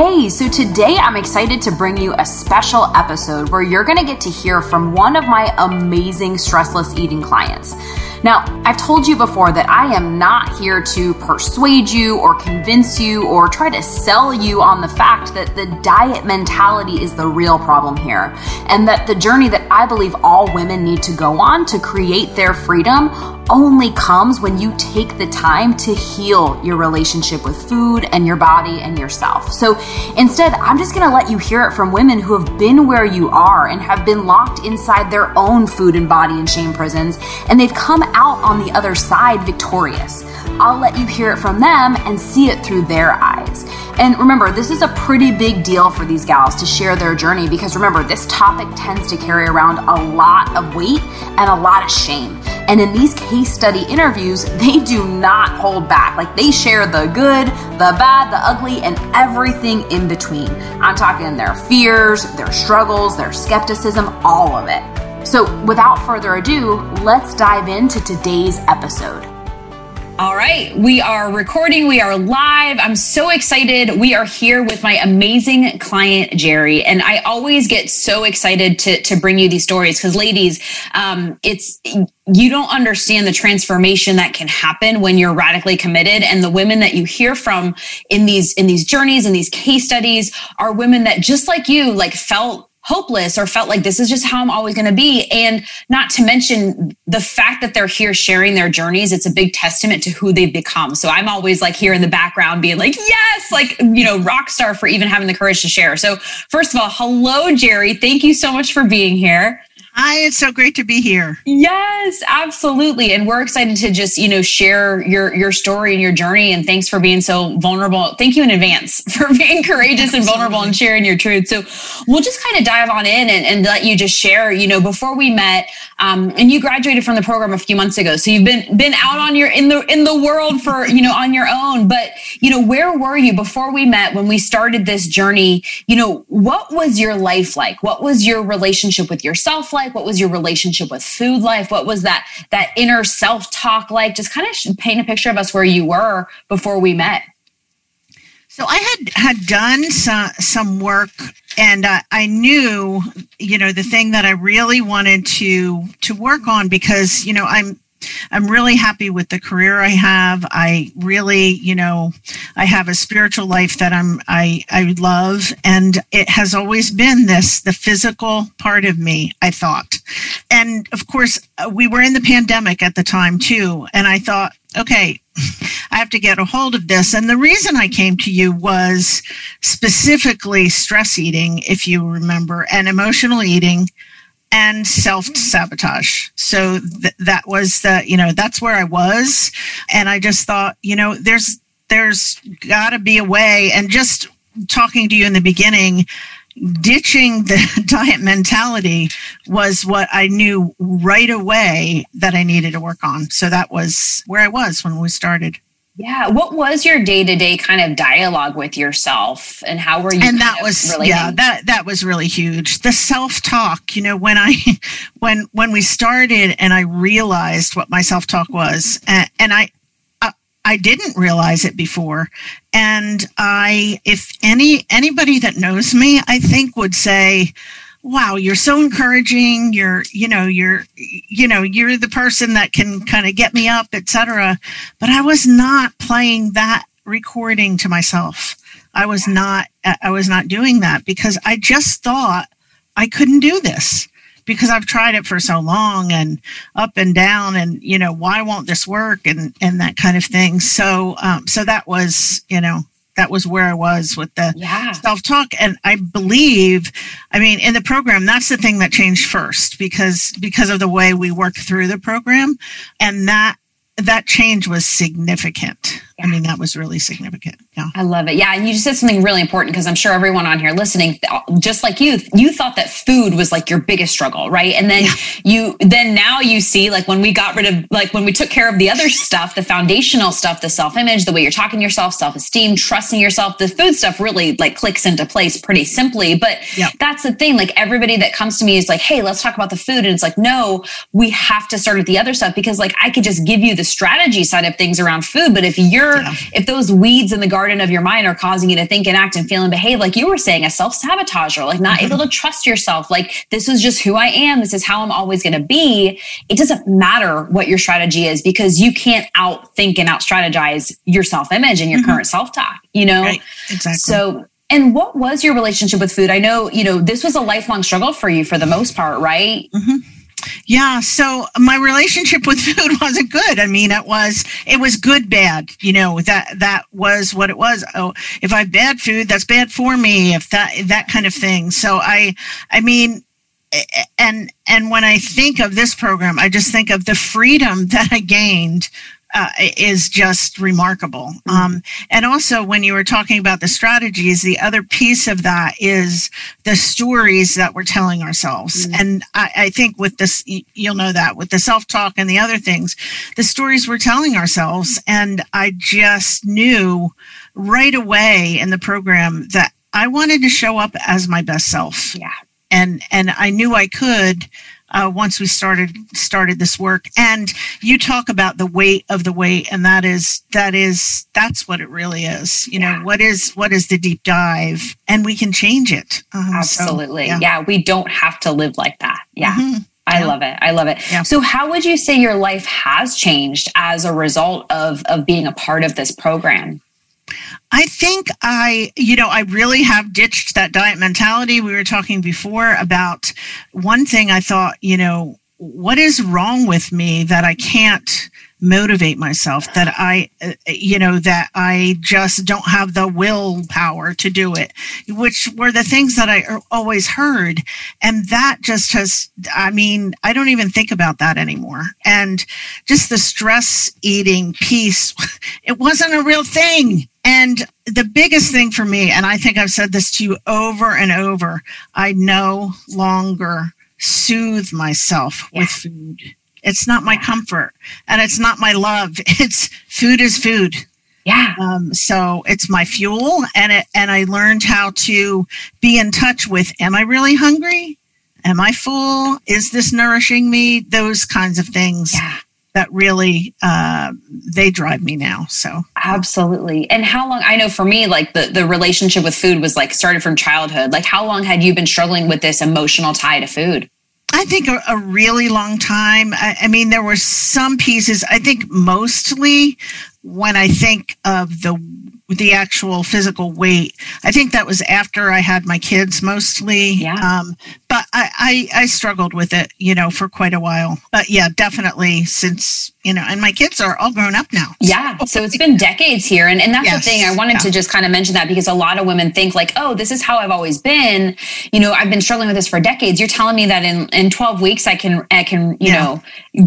Hey, so today I'm excited to bring you a special episode where you're going to get to hear from one of my amazing stressless eating clients. Now, I've told you before that I am not here to persuade you or convince you or try to sell you on the fact that the diet mentality is the real problem here, and that the journey that I believe all women need to go on to create their freedom only comes when you take the time to heal your relationship with food and your body and yourself. So instead, I'm just going to let you hear it from women who have been where you are and have been locked inside their own food and body and shame prisons, and they've come out on the other side victorious. I'll let you hear it from them and see it through their eyes. And remember, this is a pretty big deal for these gals to share their journey because remember, this topic tends to carry around a lot of weight and a lot of shame. And in these case study interviews, they do not hold back. Like, they share the good, the bad, the ugly, and everything in between. I'm talking their fears, their struggles, their skepticism, all of it. So without further ado, let's dive into today's episode. All right, we are recording, we are live. I'm so excited. We are here with my amazing client, Jerry. And I always get so excited to bring you these stories because ladies, you don't understand the transformation that can happen when you're radically committed. And the women that you hear from in these journeys and these case studies are women that just like you, felt hopeless or felt like this is just how I'm always going to be. And not to mention the fact that they're here sharing their journeys. It's a big testament to who they've become. So I'm always here in the background being like, yes, rock star for even having the courage to share. So first of all, hello, Jerry. Thank you so much for being here. Hi, it's so great to be here. Yes, absolutely. And we're excited to just, share your story and your journey. And thanks for being so vulnerable. Thank you in advance for being courageous and vulnerable and sharing your truth. So we'll just kind of dive on in and let you just share, before we met, and you graduated from the program a few months ago. So you've been out on in the world for, on your own, but, where were you before we met when we started this journey? What was your life like? What was your relationship with yourself like? What was your relationship with food life? What was that inner self-talk like? Just kind of paint a picture of us where you were before we met. So I had done some work, and I knew, the thing that I really wanted to work on because, I'm really happy with the career I have. I really, I have a spiritual life that I love, and it has always been the physical part of me, I thought. And of course, we were in the pandemic at the time too, and I thought, okay, I have to get a hold of this. And the reason I came to you was specifically stress eating, if you remember, and emotional eating, and self-sabotage. So that was that's where I was. And I just thought, there's got to be a way. And just talking to you in the beginning, ditching the diet mentality was what I knew right away that I needed to work on. So that was where I was when we started. Yeah. What was your day-to-day kind of dialogue with yourself, and how were you? And that was, that was really huge. The self-talk, when we started and I realized what my self-talk was, and I didn't realize it before. And if anybody that knows me, I think would say, wow, you're so encouraging. You're the person that can kind of get me up, etc. But I was not playing that recording to myself. I was not doing that because I just thought I couldn't do this because I've tried it for so long and up and down and, why won't this work and that kind of thing. So that was, that was where I was with the self-talk. And I believe, in the program, that's the thing that changed first because of the way we worked through the program. And that change was significant. That was really significant. Yeah. I love it. Yeah. And you just said something really important because I'm sure everyone on here listening, just like you thought that food was your biggest struggle, right? And then now you see when we got rid of, when we took care of the other stuff, the foundational stuff, the self-image, the way you're talking to yourself, self-esteem, trusting yourself, the food stuff really clicks into place pretty simply. But that's the thing. Everybody that comes to me is hey, let's talk about the food. And it's no, we have to start with the other stuff because I could just give you the strategy side of things around food. But if you're sure if those weeds in the garden of your mind are causing you to think and act and feel and behave, like you were saying, a self-sabotager, like not able to trust yourself. Like, this is just who I am. This is how I'm always going to be. It doesn't matter what your strategy is, because you can't outthink and out-strategize your self-image and your current self-talk, you know? Right. Exactly. So, and what was your relationship with food? I know, this was a lifelong struggle for you for the most part, right? Yeah. So my relationship with food wasn't good. I mean, it was good, bad, that was what it was. Oh, if I have bad food, that's bad for me. If that kind of thing. So I mean, and when I think of this program, I just think of the freedom that I gained. Is just remarkable. And also, when you were talking about the strategies, the other piece of that is the stories that we're telling ourselves. And I think with this, you'll know that with the self-talk and the other things, the stories we're telling ourselves. And I just knew right away in the program that I wanted to show up as my best self. Yeah. And I knew I could. Once we started this work, and you talk about the weight of the weight, and that's what it really is. What is the deep dive, and we can change it. Absolutely, yeah. We don't have to live like that. Yeah. I love it. I love it. Yeah. So how would you say your life has changed as a result of being a part of this program? I think I really have ditched that diet mentality. We were talking before about one thing. I thought, what is wrong with me that I can't motivate myself, that I just don't have the willpower to do it, which were the things that I always heard. And that just I don't even think about that anymore. And just the stress eating piece, it wasn't a real thing. And the biggest thing for me, and I think I've said this to you over and over, I no longer soothe myself with food. It's not my comfort, and it's not my love. It's food is food. Yeah. So it's my fuel, and I learned how to be in touch with, am I really hungry? Am I full? Is this nourishing me? Those kinds of things. Yeah. That really, they drive me now. So absolutely. And how long, I know for me, like the relationship with food was like started from childhood. Like, how long had you been struggling with this emotional tie to food? I think a really long time. I mean, there were some pieces, I think mostly when I think of the actual physical weight, I think that was after I had my kids mostly. Yeah. But I struggled with it, for quite a while. But yeah, definitely since, and my kids are all grown up now. Yeah. So it's been decades here. And that's the thing. I wanted to just kind of mention that, because a lot of women think like, oh, this is how I've always been. I've been struggling with this for decades. You're telling me that in 12 weeks, I can,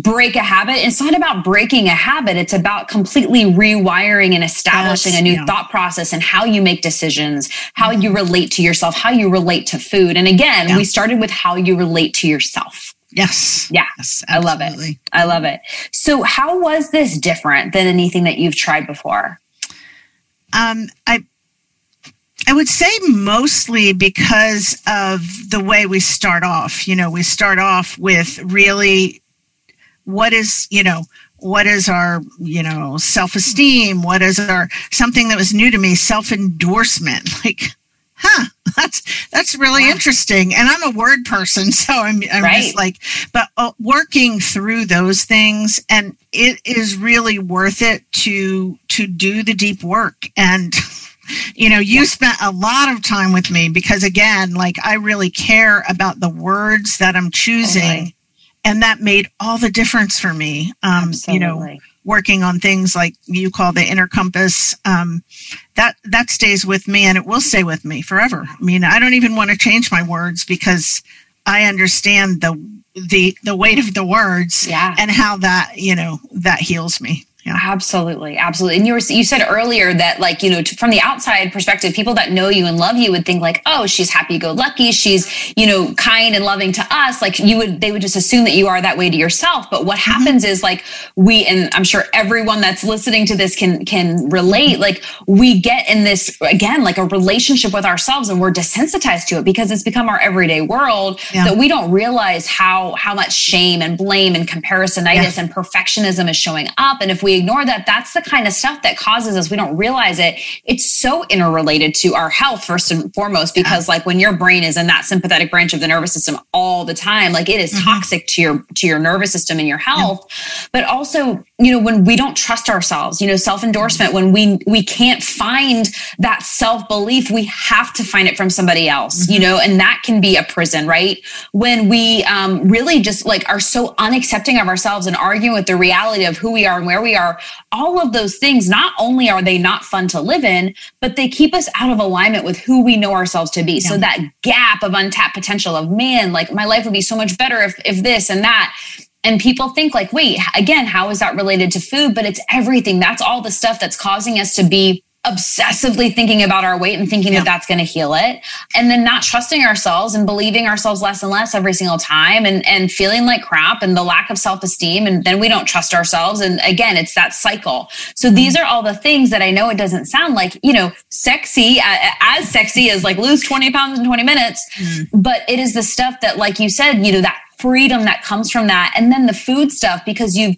break a habit. It's not about breaking a habit. It's about completely rewiring and establishing a new thought process and how you make decisions, how you relate to yourself, how you relate to food. And again, we started with how you relate to yourself. Yes. Yeah. Yes, I love it. I love it. So how was this different than anything that you've tried before? I would say mostly because of the way we start off. We start off with really what is our, self-esteem? What is our, something that was new to me, self-endorsement? Like, that's really interesting. And I'm a word person, so I'm just like, but working through those things, and it is really worth it to do the deep work. And, you spent a lot of time with me because, again, like, I really care about the words that I'm choosing. Okay. And that made all the difference for me. Working on things like you call the inner compass, that stays with me, and it will stay with me forever. I mean, I don't even want to change my words because I understand the weight of the words and how that, that heals me. Yeah. Absolutely. Absolutely. And you said earlier that, like, from the outside perspective, people that know you and love you would think like, oh, she's happy-go-lucky. She's, kind and loving to us. Like they would just assume that you are that way to yourself. But what happens is, like, and I'm sure everyone that's listening to this can relate. Like, we get in this, again, like a relationship with ourselves, and we're desensitized to it because it's become our everyday world that we don't realize how much shame and blame and comparisonitis and perfectionism is showing up. And if we we ignore that. That's the kind of stuff that causes us. We don't realize it. It's so interrelated to our health first and foremost, because like when your brain is in that sympathetic branch of the nervous system all the time, like it is toxic to your nervous system and your health. But also, when we don't trust ourselves, self-endorsement, when we can't find that self-belief, we have to find it from somebody else, and that can be a prison, right? When we really just like are so unaccepting of ourselves and arguing with the reality of who we are and where we are, all of those things, not only are they not fun to live in, but they keep us out of alignment with who we know ourselves to be. So that gap of untapped potential of, man, like my life would be so much better if this and that. And people think like, wait, again, how is that related to food? But it's everything. That's all the stuff that's causing us to be obsessively thinking about our weight and thinking that that's going to heal it. And then not trusting ourselves and believing ourselves less and less every single time and feeling like crap and the lack of self-esteem. And then we don't trust ourselves. And again, it's that cycle. So these are all the things that I know it doesn't sound like, sexy, as sexy as like lose 20 pounds in 20 minutes. But it is the stuff that, like you said, that freedom that comes from that. And then the food stuff, because you've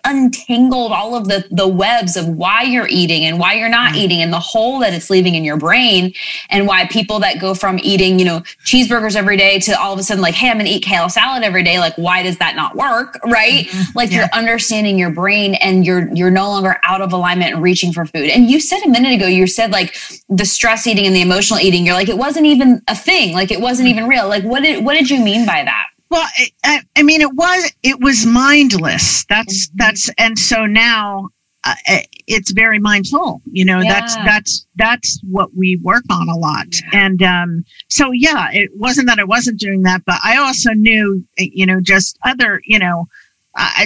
untangled all of the webs of why you're eating and why you're not eating and the hole that it's leaving in your brain, and why people that go from eating, cheeseburgers every day to all of a sudden like, hey, I'm going to eat kale salad every day. Like, why does that not work? Right? Like you're understanding your brain and you're no longer out of alignment and reaching for food. And you said a minute ago, you said like the stress eating and the emotional eating, you're like, it wasn't even a thing. Like it wasn't even real. Like what did you mean by that? Well, I mean, it was mindless. That's, and so now it's very mindful, that's what we work on a lot. And, so yeah, it wasn't that I wasn't doing that, but I also knew, just other,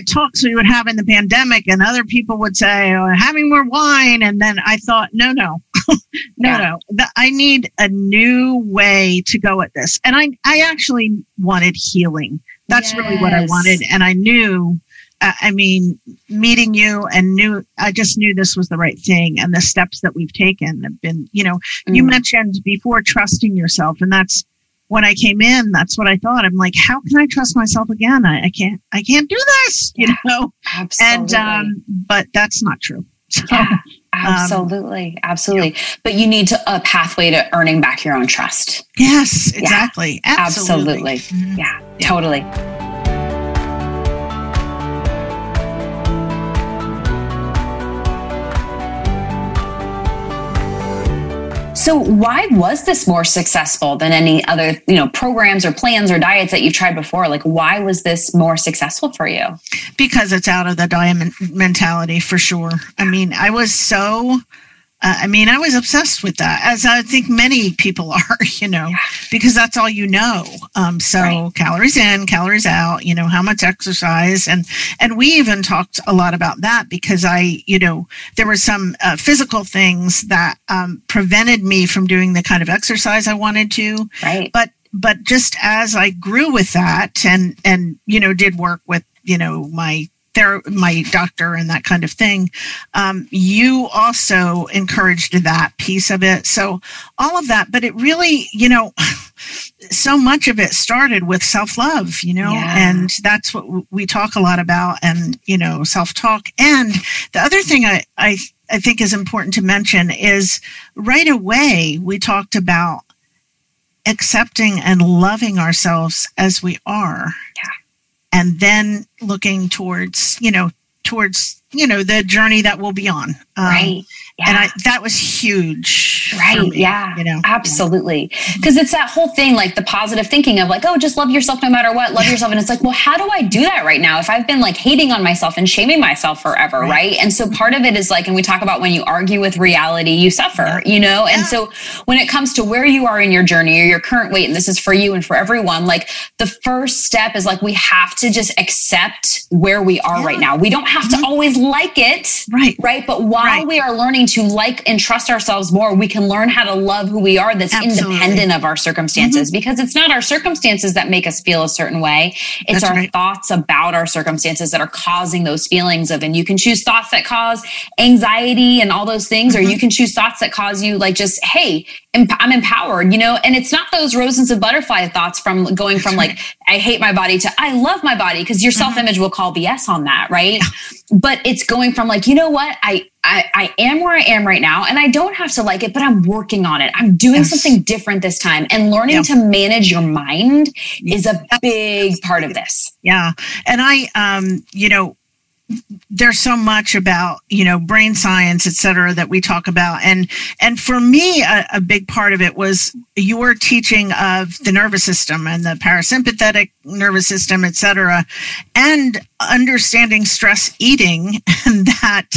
talks we would have in the pandemic, and other people would say, oh, having more wine. And then I thought, no, I need a new way to go at this. And I actually wanted healing. That's really what I wanted. And I knew, meeting you I just knew this was the right thing. And the steps that we've taken have been, you mentioned before trusting yourself. And that's when I came in, that's what I thought. I'm like, how can I trust myself again? I can't do this, Absolutely. And, but that's not true. So, absolutely. But you need a pathway to earning back your own trust. Yes, exactly. Absolutely. Yeah, totally. So why was this more successful than any other, programs or plans or diets that you've tried before? Like, why was this more successful for you? Because it's out of the diet mentality for sure. I mean, I was I was obsessed with that, as I think many people are, because that's all calories in, calories out, how much exercise. And we even talked a lot about that because there were some physical things that prevented me from doing the kind of exercise I wanted to. Right. But just as I grew with that and did work with, my doctor and that kind of thing, you also encouraged that piece of it. So all of that, but it really, so much of it started with self-love, and that's what we talk a lot about, and, self-talk. And the other thing I think is important to mention is right away, we talked about accepting and loving ourselves as we are. Yeah. And then looking towards the journey that we'll be on. Right. Yeah. And that was huge. Right. For me, yeah. Absolutely. Because it's that whole thing, like the positive thinking of like, oh, just love yourself no matter what, love yourself. And it's like, well, how do I do that right now? If I've been like hating on myself and shaming myself forever. Right. And so part of it is like, and we talk about when you argue with reality, you suffer, And so when it comes to where you are in your journey or your current weight, and this is for you and for everyone, like the first step is like, we have to just accept where we are right now. We don't have to always like it. Right. But while we are learning to like and trust ourselves more, we can learn how to love who we are that's independent of our circumstances, because it's not our circumstances that make us feel a certain way. It's our thoughts about our circumstances that are causing those feelings of, and you can choose thoughts that cause anxiety and all those things, or you can choose thoughts that cause you like just, hey, I'm empowered, and it's not those roses and butterfly thoughts from going from like, I hate my body to I love my body, because your self-image will call BS on that. Right. But it's going from like, you know what, I am where I am right now, and I don't have to like it, but I'm working on it. I'm doing something different this time, and learning to manage your mind is a big part of this. Yeah. And there's so much about, brain science, et cetera, that we talk about. And for me, a big part of it was your teaching of the nervous system and the parasympathetic nervous system, et cetera, and understanding stress eating. And that,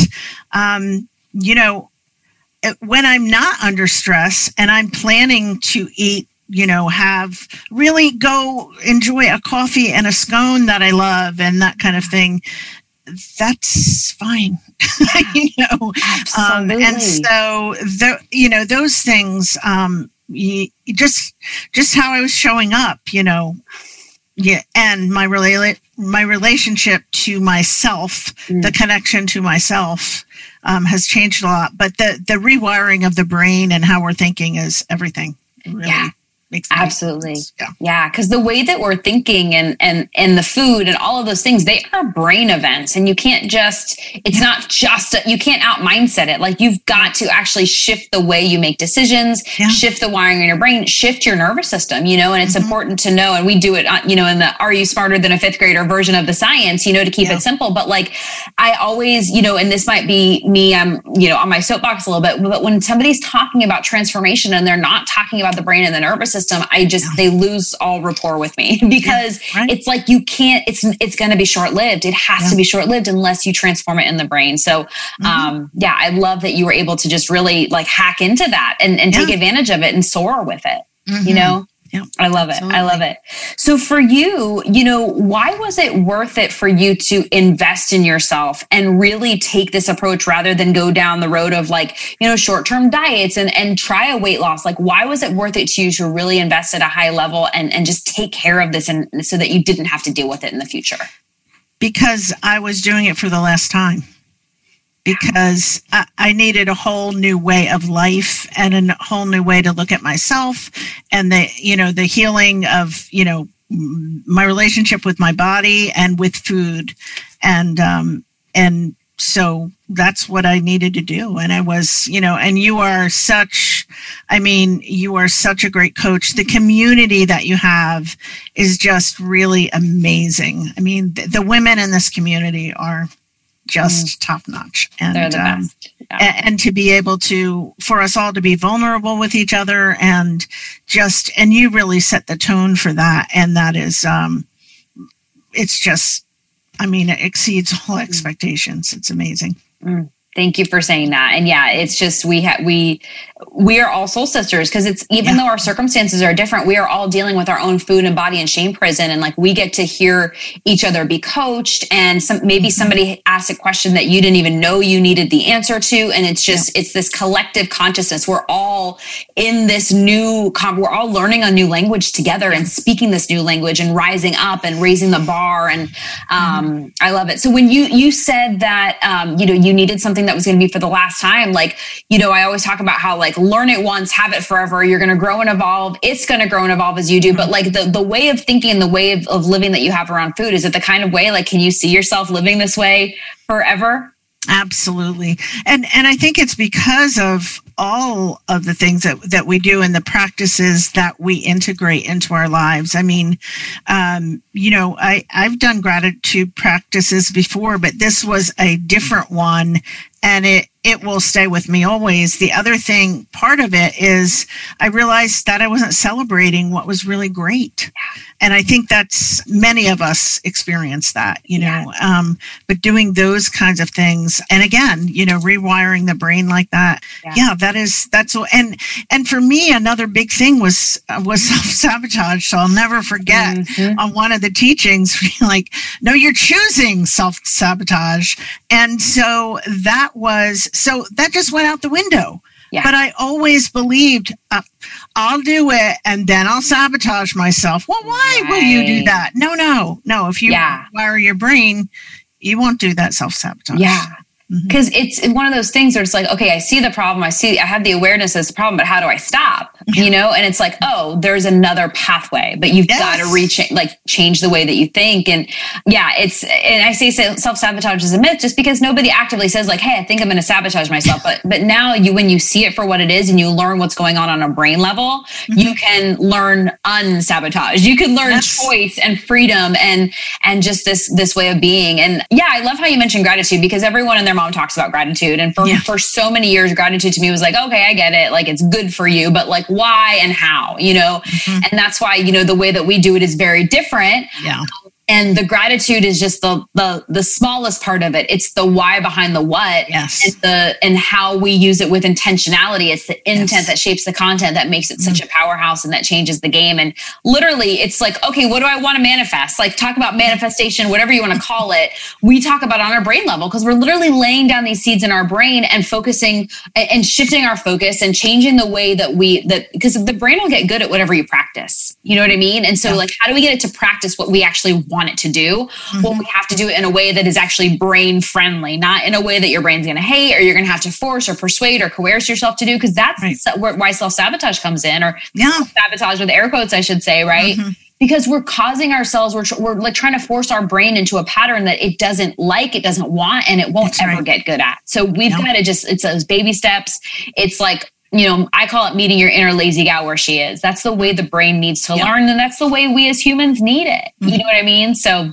when I'm not under stress and I'm planning to eat, have really go enjoy a coffee and a scone that I love and that kind of thing, that's fine. Absolutely. And so those things, just how I was showing up, and my relationship to myself, the connection to myself, has changed a lot. But the rewiring of the brain and how we're thinking is everything. It really Absolutely. Yeah. Because the way that we're thinking and the food and all of those things, they are brain events, and you can't it's not just, you can't out mindset it. Like, you've got to actually shift the way you make decisions, shift the wiring in your brain, shift your nervous system, and it's important to know. And we do it, in the Are You Smarter Than a Fifth Grader version of the science, to keep it simple. But like, I always, and this might be me, on my soapbox a little bit, but when somebody's talking about transformation and they're not talking about the brain and the nervous system, they lose all rapport with me, because it's like, you can't, it's going to be short-lived. It has to be short-lived unless you transform it in the brain. So, I love that you were able to just really like hack into that and take advantage of it and soar with it, Yeah, I love it. I love it. So for you, why was it worth it for you to invest in yourself and really take this approach rather than go down the road of like, short-term diets and try a weight loss? Like, why was it worth it to you to really invest at a high level and just take care of this, and so that you didn't have to deal with it in the future? Because I was doing it for the last time. Because I needed a whole new way of life and a whole new way to look at myself, and the healing of, my relationship with my body and with food. And so that's what I needed to do. And I was, and you are such a great coach. The community that you have is just really amazing. I mean, the women in this community are just top notch, and they're the best. And to be able for us all to be vulnerable with each other, and you really set the tone for that. And that is, it's just, it exceeds all expectations. It's amazing. Thank you for saying that. And it's just, we are all soul sisters, because it's, even though our circumstances are different, we are all dealing with our own food and body and shame prison. And like, we get to hear each other be coached, and maybe somebody asked a question that you didn't even know you needed the answer to. And it's just, it's this collective consciousness. We're all in this we're all learning a new language together and speaking this new language and rising up and raising the bar. And I love it. So when you said that, you needed something that was going to be for the last time, like, I always talk about how like, learn it once, have it forever. You're going to grow and evolve. It's going to grow and evolve as you do. But like the way of thinking and the way of living that you have around food, is it the kind of way, like, can you see yourself living this way forever? Absolutely. And I think it's because of all of the things that we do and the practices that we integrate into our lives. I mean, I've done gratitude practices before, but this was a different one, and it will stay with me always. The other thing, part of it is I realized that I wasn't celebrating what was really great. And I think that's, many of us experience that, but doing those kinds of things. And again, rewiring the brain like that. And for me, another big thing was self-sabotage. So I'll never forget on one of the teachings, like, no, you're choosing self-sabotage. And so that just went out the window. Yeah. But I always believed I'll do it and then I'll sabotage myself. Well, why will you do that? No. If you wire your brain, you won't do that self-sabotage. Yeah. Because it's one of those things where it's like, okay, I see the problem. I have the awareness of this problem, but how do I stop? You know? And it's like, oh, there's another pathway, but you've got to change the way that you think. And yeah, and I say self-sabotage is a myth just because nobody actively says like, hey, I think I'm going to sabotage myself. But now when you see it for what it is and you learn what's going on a brain level, you can learn unsabotage. You can learn choice and freedom and just this way of being. And yeah, I love how you mentioned gratitude because everyone and their mom talks about gratitude. And for so many years, gratitude to me was like, okay, I get it. Like it's good for you, but like why and how, you know? And that's why, you know, the way that we do it is very different. Yeah. And the gratitude is just the smallest part of it. It's the why behind the what, and how we use it with intentionality. It's the intent that shapes the content that makes it such a powerhouse and that changes the game. And literally, it's like, okay, what do I want to manifest? Like talk about manifestation, whatever you want to call it. We talk about on our brain level because we're literally laying down these seeds in our brain and focusing and shifting our focus and changing the way that because the brain will get good at whatever you practice. You know what I mean? And so like, how do we get it to practice what we actually want it to do? Well, we have to do it in a way that is actually brain friendly, not in a way that your brain's going to hate or you're going to have to force or persuade or coerce yourself to do. Because that's why self-sabotage comes in, or sabotage with air quotes, I should say, right? Because we're causing ourselves, we're like trying to force our brain into a pattern that it doesn't like, it doesn't want, and it won't ever get good at. So we've got to it's those baby steps. It's like, you know, I call it meeting your inner lazy gal where she is. That's the way the brain needs to learn. And that's the way we as humans need it. You know what I mean? So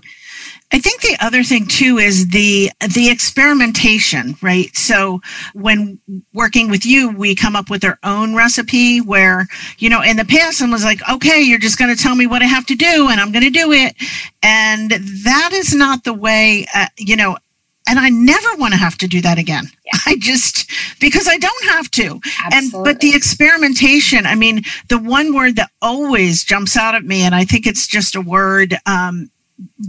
I think the other thing too is the experimentation, right? So when working with you, we come up with our own recipe where, you know, in the past I was like, okay, you're just going to tell me what I have to do and I'm going to do it. And that is not the way, you know, and I never want to have to do that again. Because I don't have to. But the experimentation, I mean, the one word that always jumps out at me, and I think it's just a word,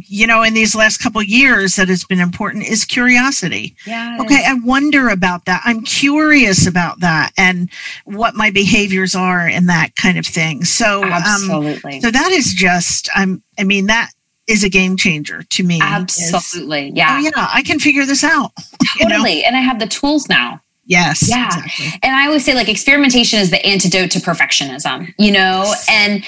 you know, in these last couple of years that has been important, is curiosity. Okay, I wonder about that. I'm curious about that and what my behaviors are and that kind of thing. So, so that is just, I mean, that is a game changer to me. Absolutely. I can figure this out. Totally. You know? And I have the tools now. Yes. Yeah. Exactly. And I always say like experimentation is the antidote to perfectionism, you know, and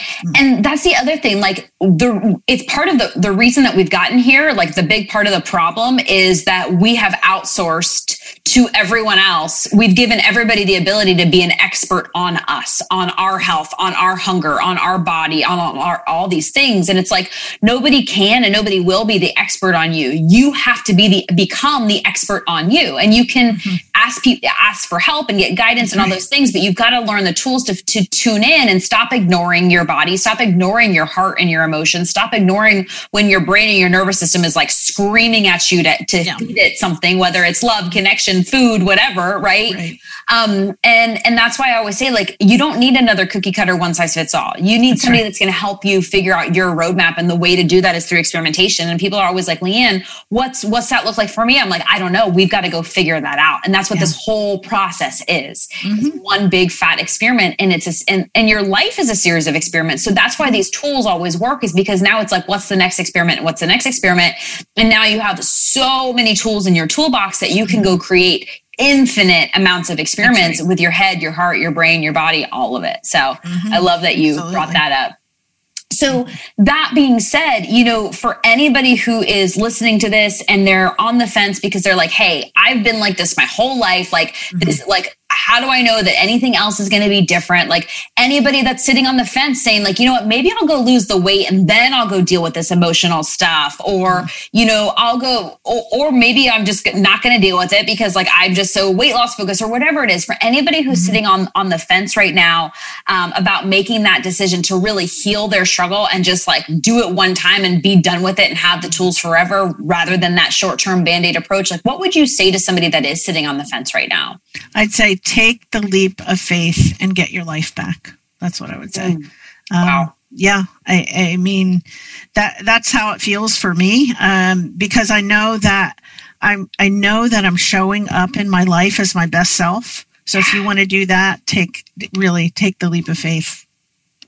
that's the other thing, like it's part of the reason that we've gotten here. Like the big part of the problem is that we have outsourced to everyone else. We've given everybody the ability to be an expert on us, on our health, on our hunger, on our body, on all these things. And it's like, nobody can and nobody will be the expert on you. You have to become the expert on you. And you can ask for help and get guidance and all those things, but you've got to learn the tools to tune in and stop ignoring your body, stop ignoring your heart and your emotions, stop ignoring when your brain and your nervous system is like screaming at you to feed it something, whether it's love, connection, food, whatever, right? And that's why I always say, like, you don't need another cookie cutter, one size fits all. You need somebody that's going to help you figure out your roadmap, and the way to do that is through experimentation. And people are always like, Leanne, what's that look like for me? I'm like, I don't know. We've got to go figure that out. And that's what this whole process is. It's one big fat experiment, and and your life is a series of experiments. So that's why these tools always work, is because now it's like, what's the next experiment? What's the next experiment? And now you have so many tools in your toolbox that you can go create infinite amounts of experiments with your head, your heart, your brain, your body, all of it. So I love that you brought that up. So that being said, you know, for anybody who is listening to this and they're on the fence because they're like, hey, I've been like this my whole life. Like this, like, how do I know that anything else is going to be different? Like anybody that's sitting on the fence saying like, you know what, maybe I'll go lose the weight and then I'll go deal with this emotional stuff. Or, you know, I'll go, or maybe I'm just not going to deal with it because like, I'm just so weight loss focused, or whatever it is. For anybody who's sitting on the fence right now about making that decision to really heal their struggle and just like do it one time and be done with it and have the tools forever, rather than that short-term Band-Aid approach, like what would you say to somebody that is sitting on the fence right now? I'd say take the leap of faith and get your life back. That's what I would say. Wow. Yeah. I mean, that's how it feels for me. Because I know that I'm showing up in my life as my best self. So if you want to do that, take the leap of faith.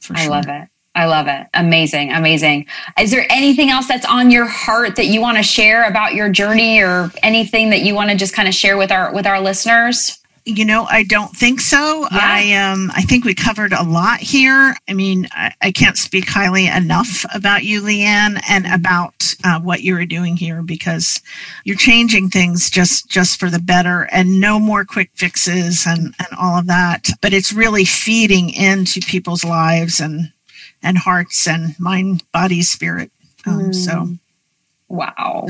For sure. I love it. I love it. Amazing. Amazing. Is there anything else that's on your heart that you want to share about your journey, or anything that you want to just kind of share with our listeners? I don't think so. Yeah. I think we covered a lot here. I mean, I can't speak highly enough about you, Leanne, and about what you're doing here, because you're changing things just for the better, and no more quick fixes and all of that. But it's really feeding into people's lives and hearts and mind, body, spirit. So, wow.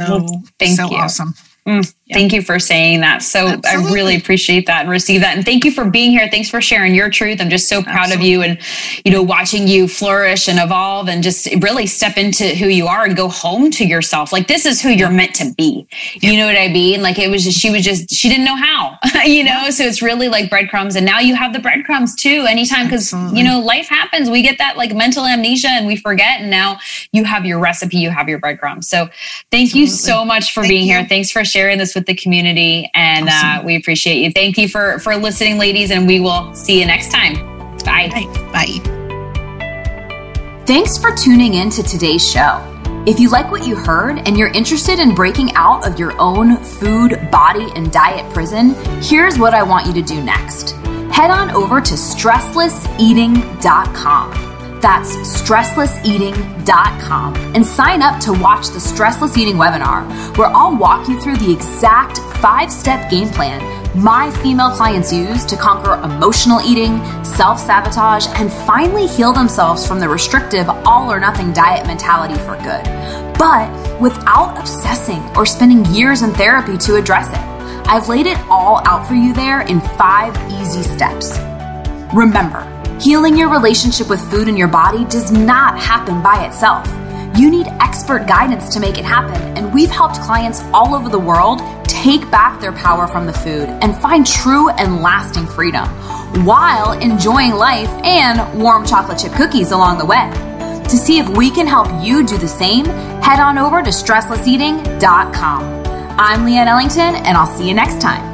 Thank you. Awesome. Yeah. Thank you for saying that. So absolutely. I really appreciate that and receive that. And thank you for being here. Thanks for sharing your truth. I'm just so proud absolutely. Of you, and, watching you flourish and evolve and just really step into who you are and go home to yourself. Like, this is who you're meant to be. You know what I mean? Like, she didn't know how, so it's really like breadcrumbs. And now you have the breadcrumbs too, anytime, because, life happens. We get that like mental amnesia and we forget. And now you have your recipe, you have your breadcrumbs. So thank absolutely. You so much for being here. Thanks for sharing this with the community, and awesome. We appreciate you. Thank you for listening, ladies, and we will see you next time. Bye. Bye. Thanks for tuning in to today's show. If you like what you heard and you're interested in breaking out of your own food, body, and diet prison, here's what I want you to do next. Head on over to stresslesseating.com. That's stresslesseating.com, and sign up to watch the Stressless Eating webinar, where I'll walk you through the exact 5-step game plan my female clients use to conquer emotional eating, self-sabotage, and finally heal themselves from the restrictive all-or-nothing diet mentality for good, but without obsessing or spending years in therapy to address it. I've laid it all out for you there in 5 easy steps. Remember, healing your relationship with food and your body does not happen by itself. You need expert guidance to make it happen, and we've helped clients all over the world take back their power from the food and find true and lasting freedom, while enjoying life and warm chocolate chip cookies along the way. To see if we can help you do the same, head on over to stresslesseating.com. I'm Leanne Ellington, and I'll see you next time.